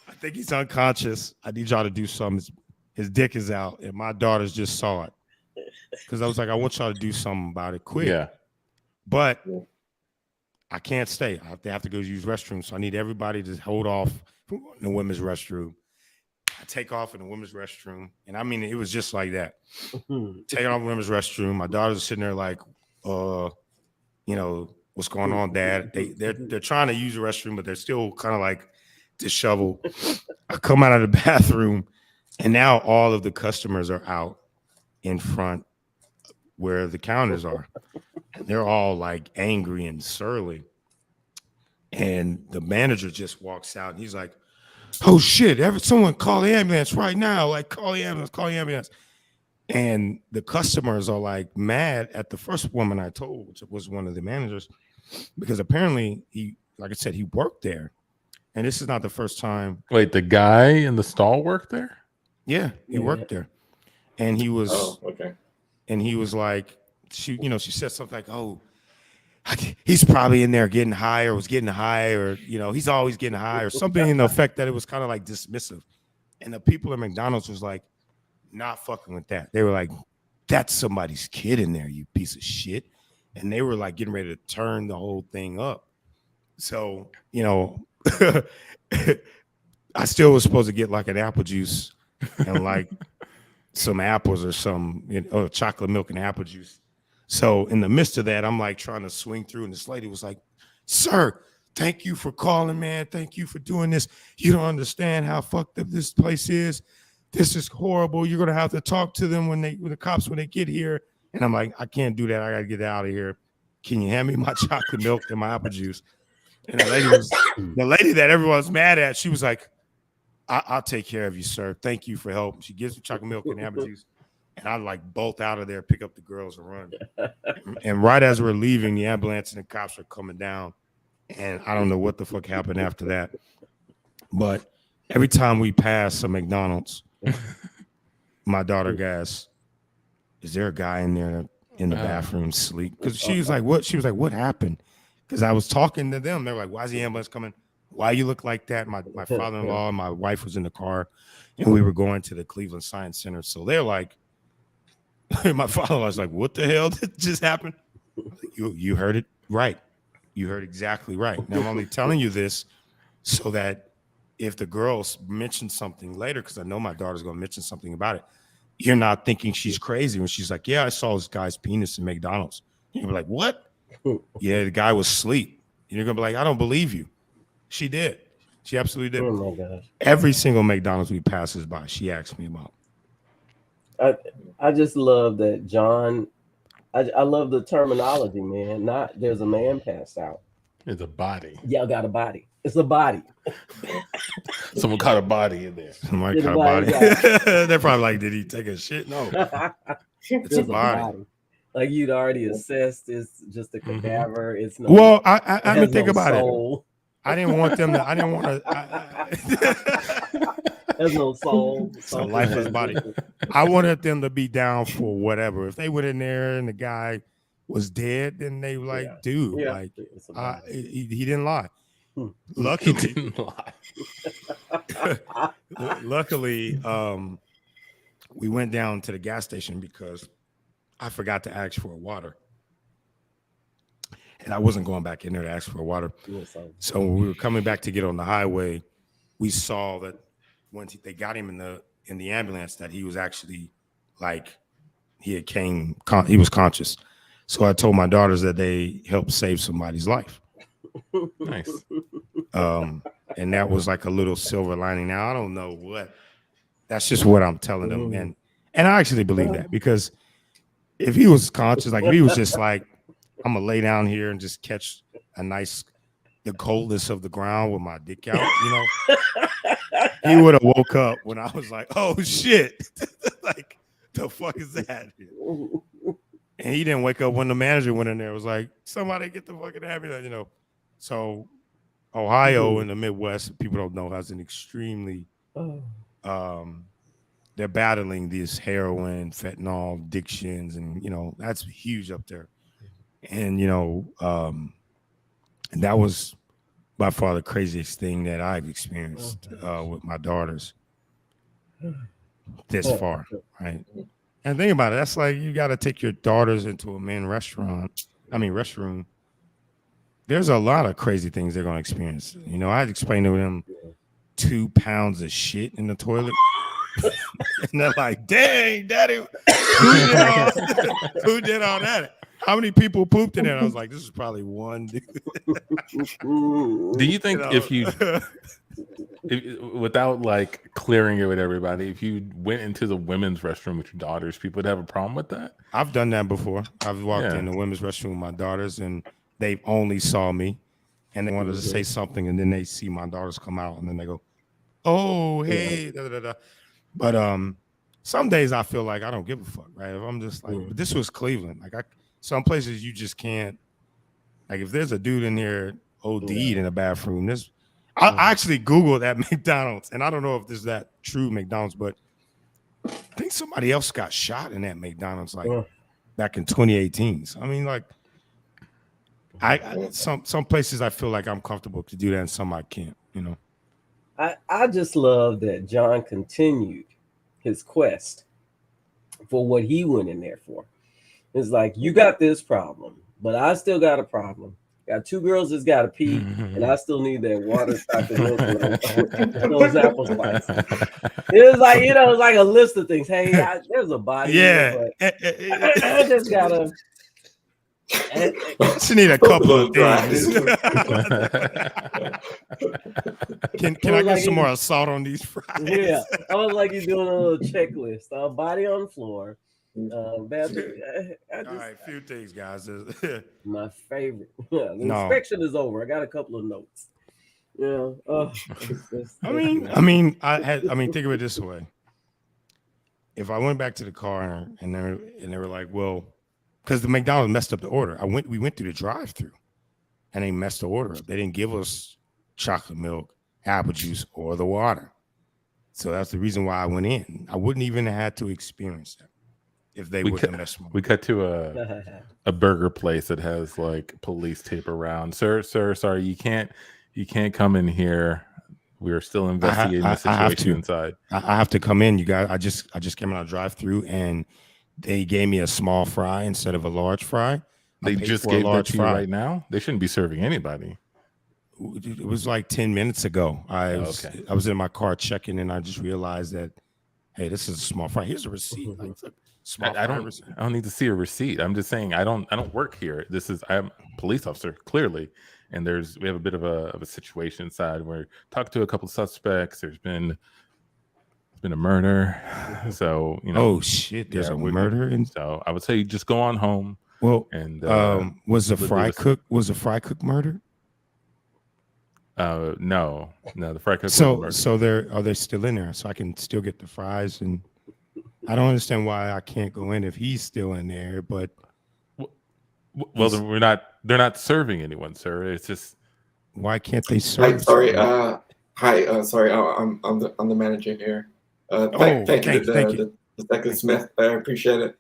I think he's unconscious. I need y'all to do something. His dick is out, and my daughters just saw it. Because I was like, I want y'all to do something about it quick. Yeah. But I can't stay. I have to go use restrooms. So I need everybody to hold off in the women's restroom. I take off in the women's restroom. And I mean, it was just like that. Taking off in the women's restroom. My daughters are sitting there like, you know, what's going on, Dad? They're trying to use the restroom, but they're still kind of like disheveled. I come out of the bathroom, and now all of the customers are out in front where the counters are. And they're all like angry and surly. And the manager just walks out and he's like, oh shit, someone call the ambulance right now. Like, call the ambulance. And the customers are like mad at the first woman I told, which was one of the managers, because apparently he, like I said, he worked there. And this is not the first time. Wait, the guy in the stall worked there? Yeah, he worked there. And he was, okay. And he was like, she said something like, oh, he's probably in there getting high or was getting high or, you know, he's always getting high or something in the effect that it was kind of like dismissive. And the people at McDonald's was like, not fucking with that. They were like, that's somebody's kid in there, you piece of shit. And they were like getting ready to turn the whole thing up. So, you know, I still was supposed to get like an apple juice and like some apples or some, you know, chocolate milk and apple juice. So in the midst of that, I'm like trying to swing through, and this lady was like, sir, thank you for calling, man. Thank you for doing this. You don't understand how fucked up this place is. This is horrible. You're gonna have to talk to them when the cops get here. And I'm like, I can't do that. I gotta get out of here. Can you hand me my chocolate milk and my apple juice? And the lady that everyone's mad at, she was like, I'll take care of you, sir. Thank you for help. She gives me chocolate milk and apple juice. And I like bolt out of there, pick up the girls and run. And right as we're leaving, the ambulance and the cops are coming down. And I don't know what the fuck happened after that. But every time we pass a McDonald's, my daughter asks, is there a guy in there in the bathroom asleep? Because she was like, what? She was like, what happened? Because I was talking to them. They're like, why is the ambulance coming? Why you look like that? My father-in-law and my wife was in the car, and we were going to the Cleveland Science Center. So they're like, my father-in-law was like, what the hell did just happen? You heard it right. You heard exactly right. Now I'm only telling you this so that if the girls mention something later, because I know my daughter's going to mention something about it, you're not thinking she's crazy when she's like, yeah, I saw this guy's penis in McDonald's. You'll be like, what? Yeah, the guy was asleep. And you're going to be like, I don't believe you. She did. She absolutely did. Oh my gosh. Every single McDonald's we passes by, she asks me about. I just love that John. I love the terminology, man. Not there's a man passed out. It's a body. Y'all got a body. It's a body. Someone caught a body in there. Somebody caught a body. They're probably like, did he take a shit? No. It's a body. Like you'd already assessed. It's just a cadaver. It's no. Well, I mean, think about soul. it. I didn't want them to. I didn't want to. There's no soul. It's a lifeless body. I wanted them to be down for whatever. If they went in there and the guy was dead, then they were like, dude, like he didn't lie. Luckily, He didn't lie. luckily, we went down to the gas station because I forgot to ask for water. And I wasn't going back in there to ask for water. So when we were coming back to get on the highway, we saw that once they got him in the ambulance, that he was actually like he was conscious. So I told my daughters that they helped save somebody's life. Nice. And that was like a little silver lining. Now I don't know what. That's just what I'm telling them, and I actually believe that, because if he was conscious, like if he was just like, I'm gonna lay down here and just catch the coldness of the ground with my dick out, you know, he would have woke up when I was like, oh shit, like the fuck is that? And he didn't wake up when the manager went in there. It was like, somebody get the fucking ambulance, you know. So Ohio in the Midwest, people don't know, has an extremely they're battling these heroin, fentanyl addictions, and you know, that's huge up there. And you know, and that was by far the craziest thing that I've experienced with my daughters this far, right? And think about it, that's like you got to take your daughters into a men's restroom. There's a lot of crazy things they're going to experience. You know, I explained to them 2 pounds of shit in the toilet. And they're like, dang, daddy, who did all that? How many people pooped in there? I was like, this is probably one dude. Do you think if without like clearing it with everybody, if you went into the women's restroom with your daughters, people would have a problem with that? I've done that before. I've walked in the women's restroom with my daughters, and they only saw me, and they wanted to say something, and then they see my daughters come out, and then they go, oh, hey, da, da, da. But some days I feel like I don't give a fuck, right? If I'm just like, but this was Cleveland. Like some places you just can't, like if there's a dude in there OD'd in a bathroom, I actually Googled at McDonald's, and I don't know if this is that true McDonald's, but I think somebody else got shot in that McDonald's like back in 2018. So I mean, like some places I feel like I'm comfortable to do that, and some I can't, you know. I just love that John continued his quest for what he went in there for. It's like, you got this problem, but I still got a problem. Got 2 girls that's got to pee, and I still need that water, chocolate milk, and those apple spices. It was like, you know, it's like a list of things. Hey, there's a body. Yeah. Here, but I just got to. She need a couple of things. Can I get some more salt on these fries? Yeah, I was like, you're doing a little checklist. Body on the floor, Bad. All right, few things, guys. My favorite. The No. inspection is over. I got a couple of notes. Yeah. I mean, think of it this way. If I went back to the car and they were like, well, because the McDonald's messed up the order. We went through the drive-through and they messed the order up. They didn't give us chocolate milk, apple juice, or the water. So that's the reason why I went in. I wouldn't even have had to experience that if they wouldn't have messed with me. We cut to a burger place that has like police tape around. Sir, sorry, you can't come in here. We're still investigating the situation inside. I have to come in, you guys. I just came out of drive-through and they gave me a small fry instead of a large fry. They just gave that to you right now? They shouldn't be serving anybody. It was like 10 minutes ago. I was in my car checking and I just realized that, hey, this is a small fry. Here's a receipt. Like, I don't need to see a receipt. I'm just saying I don't work here. I'm a police officer, clearly. And we have a bit of a situation inside where talked to a couple of suspects. There's been a murder. So, oh shit, there's a murder. So I would say just go on home. Well, and was the fry cook murdered? No, the fry cook. So are they still in there? So I can still get the fries, and I don't understand why I can't go in if he's still in there. But well, they're not serving anyone, sir. It's just why can't they serve? Sorry, sorry. I'm the manager here. Thank you, Detective Smith. I appreciate it.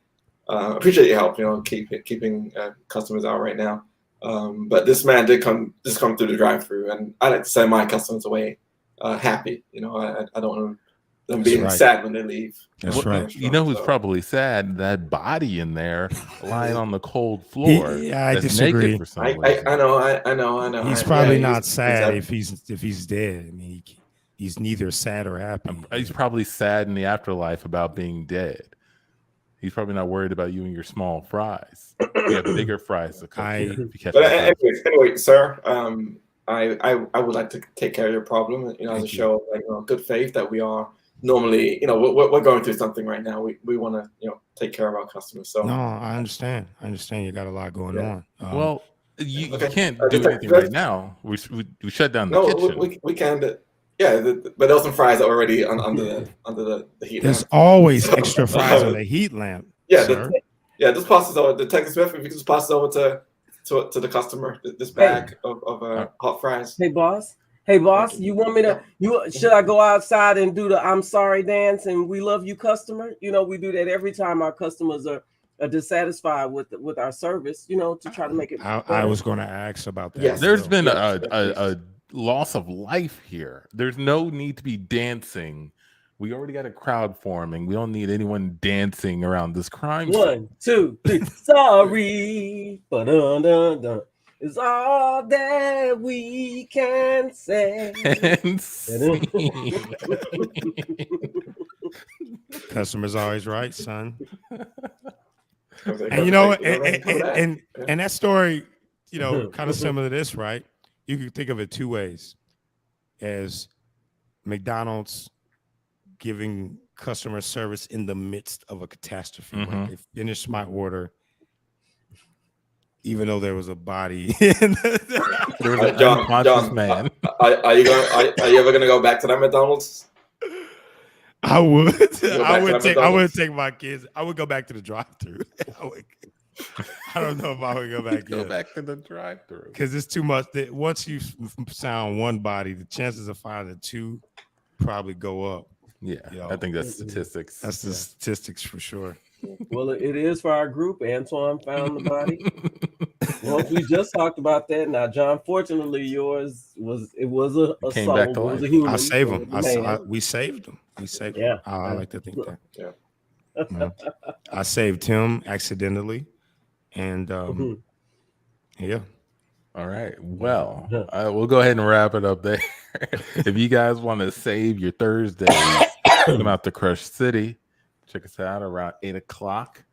Appreciate your help. Keeping customers out right now. But this man did come through the drive-through, and I like to send my customers away happy. I don't want them being sad when they leave. That's right. You know who's probably sad? That body in there lying on the cold floor. I disagree. For some reason. I know. He's probably not sad if he's dead. I mean, he's neither sad or happy. He's probably sad in the afterlife about being dead. He's probably not worried about you and your small fries. You have bigger fries to cook here. Anyway, sir, I would like to take care of your problem. As a show, good faith that we are normally, we're going through something right now. We want to, take care of our customers. So no, I understand. You got a lot going on. Well, you can't do anything right now. We shut down the kitchen. We can. But there was some fries already under the heat. There's always extra fries on the heat lamp. Just pass it over, Detective Smith. If you just pass it over to the customer, this bag of hot fries. Hey boss, you want me to? Should I go outside and do the "I'm sorry" dance and "We love you" customer? We do that every time our customers are dissatisfied with our service. To try to make it. I was going to ask about that. Yes. There's been a loss of life here. There's no need to be dancing. We already got a crowd forming. We don't need anyone dancing around this crime scene. 1, 2, 3. Sorry, ba-dun-dun-dun. It's all that we can say. And Customer's always right, son. And and that story, kind of similar to this, right? You can think of it two ways: as McDonald's giving customer service in the midst of a catastrophe. Mm-hmm. Right? They finished my order, even though there was a body. There was an unconscious man. Are you ever gonna go back to that McDonald's? I would. I would take my kids. I would go back to the drive-thru. I don't know if I would go back. Go back to the drive-thru because it's too much. Once you found one body, the chances of finding two probably go up. Yeah, I think that's statistics. That's the statistics for sure. Well, it is for our group. Antoine found the body. Well, we just talked about that. Now, John, fortunately, yours was a soul. It was a human. I saved him. We saved him. Him. I like to think that. Yeah. I saved him accidentally, and yeah. All right. Well, we'll go ahead and wrap it up there. If you guys want to save your Thursdays, come out to Crush City. Check us out around 8:00.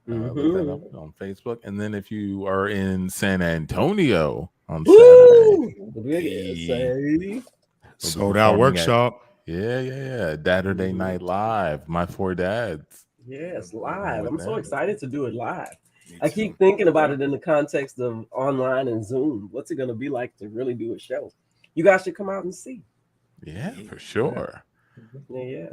Look that up on Facebook. And then if you are in San Antonio on Saturday, sold out workshop. Yeah. Saturday Night Live. My Four Dads. Yes, live. I'm so that. excited to do it live. I keep thinking about it in the context of online and Zoom. What's it going to be like to really do a show? You guys should come out and see. Yeah, for sure. Yeah.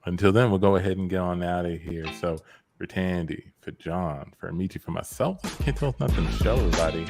Until then, we'll go ahead and get on out of here. So for Tandy, for John, for Amici, for myself, Can't Tell Us Nothing show, everybody.